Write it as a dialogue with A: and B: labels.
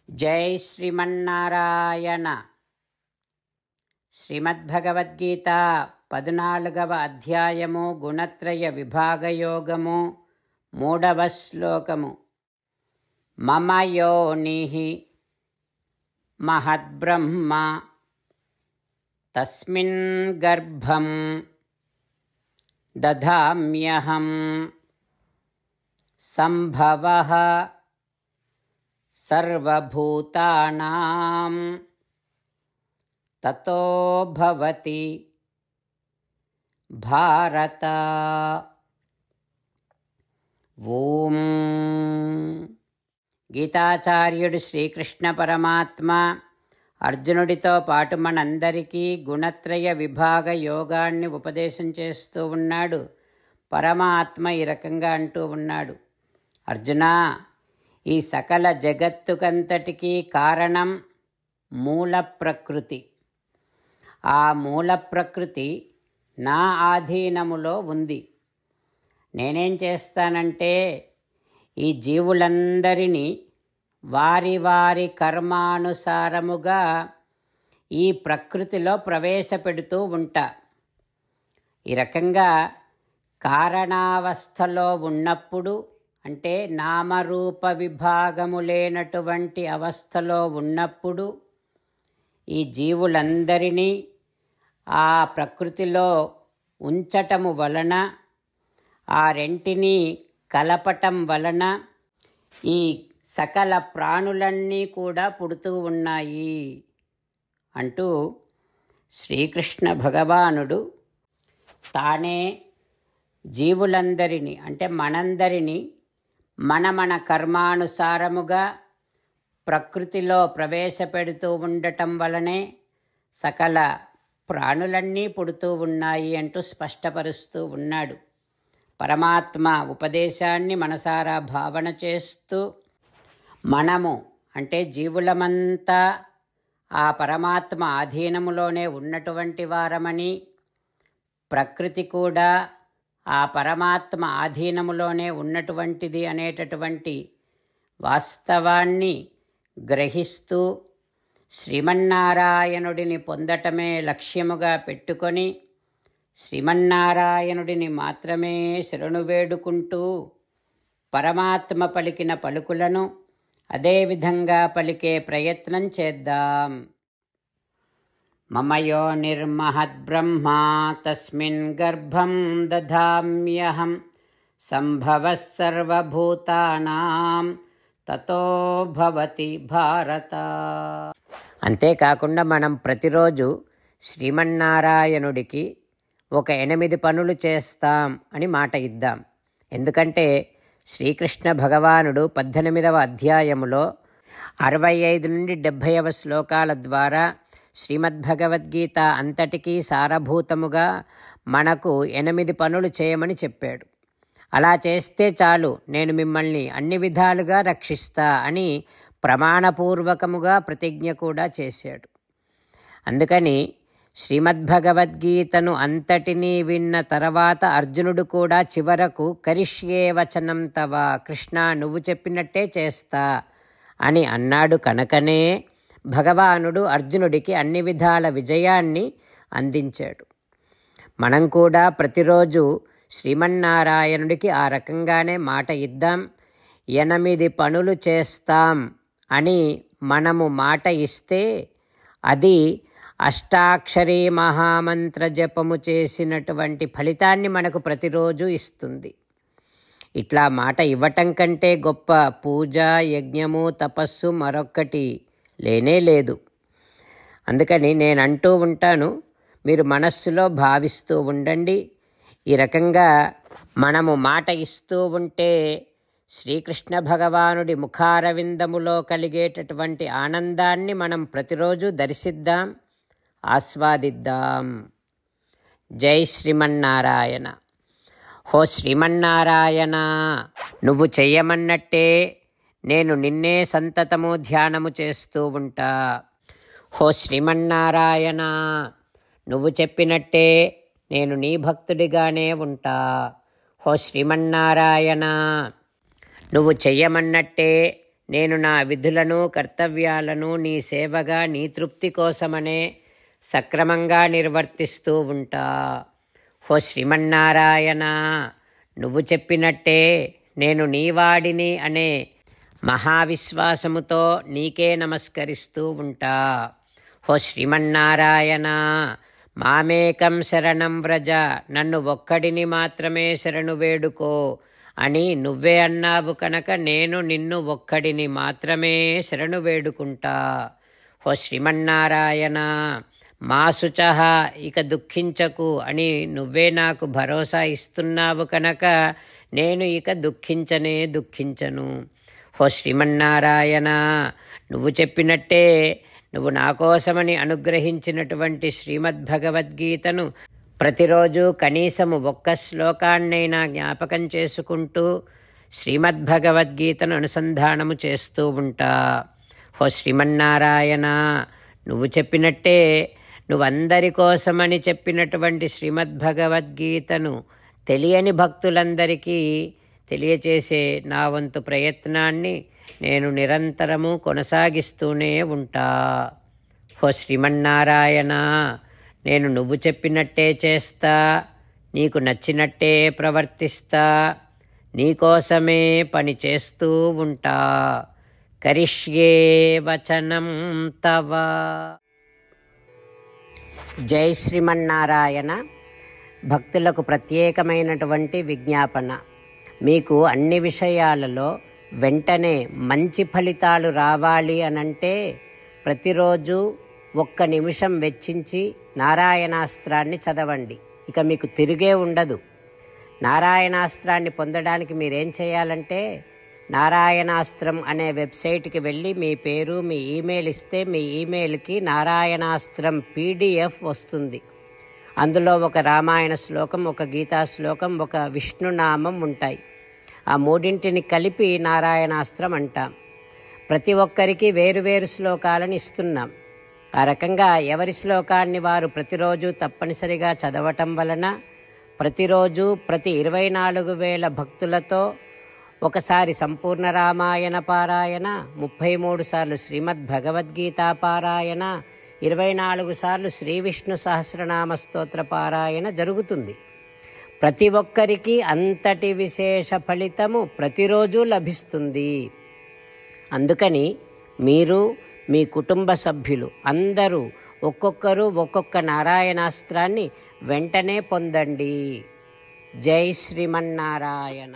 A: జై శ్రీమన్నారాయణ. శ్రీమద్భగవద్గీత 14వ అధ్యాయము గుణత్రయ విభాగయోగము 3వ శ్లోకము. మమ యోనిః మహద్బ్రహ్మ తస్మిన్ గర్భం దధామ్యహం సంభవః సర్వభూతానాం తతో భవతి భారత. ఓం. గీతాచార్యుడు శ్రీకృష్ణ పరమాత్మ అర్జునుడితో పాటు మనందరికీ గుణత్రయ విభాగ యోగాన్ని ఉపదేశం చేస్తూ ఉన్నాడు. పరమాత్మ ఈ రకంగా అంటూ ఉన్నాడు, అర్జునా, ఈ సకల జగత్తుకంతటికీ కారణం మూల ప్రకృతి. ఆ మూల ప్రకృతి నా ఆధీనములో ఉంది. నేనేం చేస్తానంటే ఈ జీవులందరినీ వారి వారి కర్మానుసారముగా ఈ ప్రకృతిలో ప్రవేశపెడుతూ ఉంటా. ఈ రకంగా కారణావస్థలో ఉన్నప్పుడు, అంటే నామరూప విభాగము లేనటువంటి అవస్థలో ఉన్నప్పుడు ఈ జీవులందరినీ ఆ ప్రకృతిలో ఉంచటము వలన, ఆ రెంటిని కలపటం వలన ఈ సకల ప్రాణులన్నీ కూడా పుడుతూ ఉన్నాయి అంటూ శ్రీకృష్ణ భగవానుడు తానే జీవులందరినీ, అంటే మనందరినీ మన కర్మానుసారముగా ప్రకృతిలో ప్రవేశపెడుతూ ఉండటం వలనే సకల ప్రాణులన్నీ పుడుతూ ఉన్నాయి అంటూ స్పష్టపరుస్తూ ఉన్నాడు. పరమాత్మ ఉపదేశాన్ని మనసారా భావన చేస్తూ మనము, అంటే జీవులమంతా ఆ పరమాత్మ ఆధీనములోనే ఉన్నటువంటి వారమని, ప్రకృతి కూడా ఆ పరమాత్మ ఆధీనములోనే ఉన్నటువంటిది అనేటటువంటి వాస్తవాన్ని గ్రహిస్తూ శ్రీమన్నారాయణుడిని పొందటమే లక్ష్యముగా పెట్టుకొని శ్రీమన్నారాయణుడిని మాత్రమే శరణు వేడుకుంటూ పరమాత్మ పలికిన పలుకులను అదేవిధంగా పలికే ప్రయత్నం చేద్దాం. మమ యోనిర్మహద్బ్రహ్మ తస్మిన్ గర్భం దధామ్యహం సంభవః సర్వభూతానాం తతో భవతి భారత. అంతేకాకుండా మనం ప్రతిరోజు శ్రీమన్నారాయణుడికి ఒక 8 పనులు చేస్తాం అని మాట ఇద్దాం. ఎందుకంటే శ్రీకృష్ణ భగవానుడు 18వ అధ్యాయములో 65 నుండి 70వ శ్లోకాల ద్వారా శ్రీమద్భగవద్గీత అంతటికీ సారభూతముగా మనకు 8 పనులు చేయమని చెప్పాడు. అలా చేస్తే చాలు, నేను మిమ్మల్ని అన్ని విధాలుగా రక్షిస్తా అని ప్రమాణపూర్వకముగా ప్రతిజ్ఞ కూడా చేశాడు. అందుకని శ్రీమద్భగవద్గీతను అంతటినీ విన్న తర్వాత అర్జునుడు కూడా చివరకు కరిష్యే వచనం తవ, కృష్ణ నువ్వు చెప్పినట్టే చేస్తా అని అన్నాడు. కనుకనే భగవానుడు అర్జునుడికి అన్ని విధాల విజయాన్ని అందించాడు. మనం కూడా ప్రతిరోజు శ్రీమన్నారాయణుడికి ఆ రకంగానే మాట ఇద్దాం. 8 పనులు చేస్తాం అని మనము మాట ఇస్తే అది అష్టాక్షరీ మహామంత్ర జపము చేసినటువంటి ఫలితాన్ని మనకు ప్రతిరోజు ఇస్తుంది. ఇట్లా మాట ఇవ్వటం కంటే గొప్ప పూజ, యజ్ఞము, తపస్సు మరొక్కటి లేనే లేదు. అందుకని నేను అంటూ ఉంటాను, మీరు మనస్సులో భావిస్తూ ఉండండి. ఈ రకంగా మనము మాట ఇస్తూ ఉంటే శ్రీకృష్ణ భగవానుడి ముఖారవిందములో కలిగేటటువంటి ఆనందాన్ని మనం ప్రతిరోజు దర్శిద్దాం, ఆస్వాదిద్దాం. జై శ్రీమన్నారాయణ. హో శ్రీమన్నారాయణ, నువ్వు చెయ్యమన్నట్టే నేను నిన్నే సంతతము ధ్యానము చేస్తూ ఉంటా. హో శ్రీమన్నారాయణ, నువ్వు చెప్పినట్టే నేను నీ భక్తుడిగానే ఉంటా. హో శ్రీమన్నారాయణ, నువ్వు చెయ్యమన్నట్టే నేను నా విధులను కర్తవ్యాలను నీ సేవగా నీ తృప్తి కోసమనే సక్రమంగా నిర్వర్తిస్తూ ఉంటా. ఓ శ్రీమన్నారాయణ, నువ్వు చెప్పినట్టే నేను నీవాడిని అనే మహావిశ్వాసముతో నీకే నమస్కరిస్తూ ఉంటా. ఓ శ్రీమన్నారాయణ, మామేకం శరణం వ్రజ, నన్ను ఒక్కడిని మాత్రమే శరణు వేడుకో అని నువ్వే అన్నావు కనుక నేను నిన్ను ఒక్కడిని మాత్రమే శరణు వేడుకుంటా. ఓ శ్రీమన్నారాయణ, మా శుచః, ఇక దుఃఖించకు అని నువ్వే నాకు భరోసా ఇస్తున్నావు కనుక నేను ఇక దుఃఖించను. ఓ శ్రీమన్నారాయణ, నువ్వు చెప్పినట్టే నువ్వు నా కోసమని అనుగ్రహించినటువంటి శ్రీమద్భగవద్గీతను ప్రతిరోజు కనీసము ఒక్క శ్లోకాన్నైనా జ్ఞాపకం చేసుకుంటూ శ్రీమద్భగవద్గీతను అనుసంధానము చేస్తూ ఉంటా. ఓ శ్రీమన్నారాయణ, నువ్వు చెప్పినట్టే నువ్వందరి కోసమని చెప్పినటువంటి శ్రీమద్భగవద్గీతను తెలియని భక్తులందరికీ తెలియచేసే నా వంతు ప్రయత్నాన్ని నేను నిరంతరము కొనసాగిస్తూనే ఉంటా. ఓ శ్రీమన్నారాయణ, నేను నువ్వు చెప్పినట్టే చేస్తా, నీకు నచ్చినట్టే ప్రవర్తిస్తా, నీకోసమే పని చేస్తూ ఉంటా. కరిష్యే వచనం తవ. జై శ్రీమన్నారాయణ. భక్తులకు ప్రత్యేకమైనటువంటి విజ్ఞాపన. మీకు అన్ని విషయాలలో వెంటనే మంచి ఫలితాలు రావాలి అనంటే ప్రతిరోజు 1 నిమిషం వెచ్చించి నారాయణాస్త్రాన్ని చదవండి. ఇక మీకు తిరిగే ఉండదు. నారాయణాస్త్రాన్ని పొందడానికి మీరేం చేయాలంటే నారాయణాస్త్రం అనే వెబ్సైట్కి వెళ్ళి మీ పేరు మీ ఈమెయిల్ ఇస్తే మీ ఈమెయిల్కి నారాయణాస్త్రం PDF వస్తుంది. అందులో ఒక రామాయణ శ్లోకం, ఒక గీతా శ్లోకం, ఒక విష్ణునామం ఉంటాయి. ఆ మూడింటిని కలిపి నారాయణాస్త్రం అంటాం. ప్రతి ఒక్కరికి వేరువేరు శ్లోకాలను ఇస్తున్నాం. ఆ రకంగా ఎవరి శ్లోకాన్ని వారు ప్రతిరోజు తప్పనిసరిగా చదవటం వలన ప్రతిరోజు ప్రతి 24,000 భక్తులతో ఒకసారి సంపూర్ణ రామాయణ పారాయణ, 33 సార్లు శ్రీమద్భగవద్గీత పారాయణ, 24 సార్లు శ్రీ విష్ణు సహస్రనామ స్తోత్ర పారాయణ జరుగుతుంది. ప్రతి ఒక్కరికి అంతటి విశేష ఫలితము ప్రతిరోజు లభిస్తుంది. అందుకని మీరు మీ కుటుంబ సభ్యులు అందరూ ఒక్కొక్కరు ఒక్కొక్క నారాయణాస్త్రాన్ని వెంటనే పొందండి. జై శ్రీమన్నారాయణ.